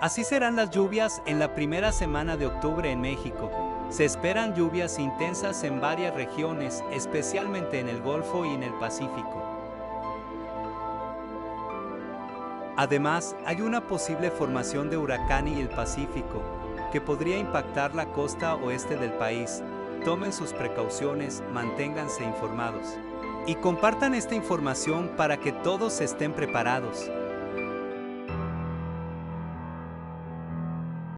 Así serán las lluvias en la primera semana de octubre en México. Se esperan lluvias intensas en varias regiones, especialmente en el Golfo y en el Pacífico. Además, hay una posible formación de huracán en el Pacífico, que podría impactar la costa oeste del país. Tomen sus precauciones, manténganse informados. Y compartan esta información para que todos estén preparados.